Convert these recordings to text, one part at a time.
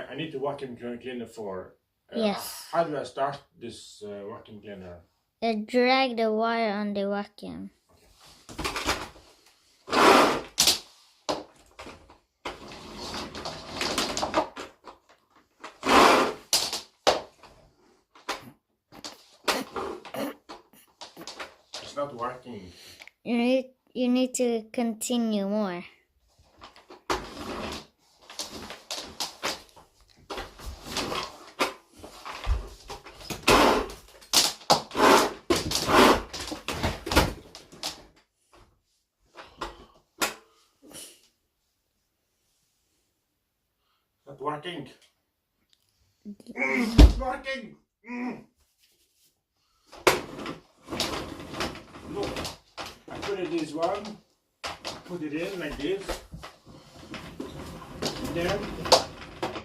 I need to vacuum cleaner for. Yes. How do I start this vacuum cleaner? Drag the wire on the vacuum. It's not working. You need to continue more. Not working. Not working. Look, I put it this one. Put it in like this. Then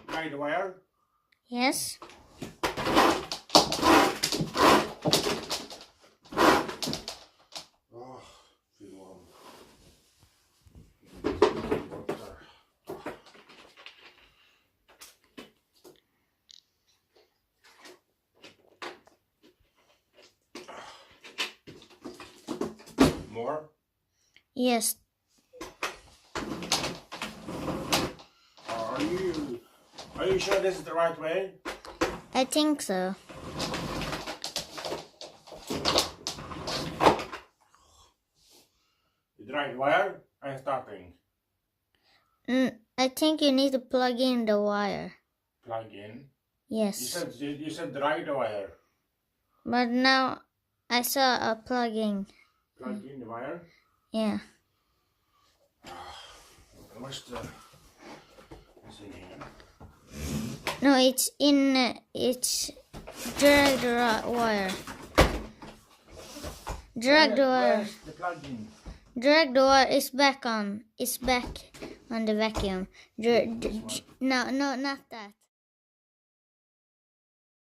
tie the wire. Yes. Oh, feel warm. More? Yes. Are you sure this is the right way? I think so. The right wire? I'm starting. I think you need to plug in the wire. Plug in? Yes. You said the right wire. But now I saw a plugging. Plug in the wire? Yeah. Where's the... What's in here? No, it's in. It's drag the wire. Drag the wire. Where's the plug in? Drag the wire. It's back on. It's back on the vacuum. No, not that.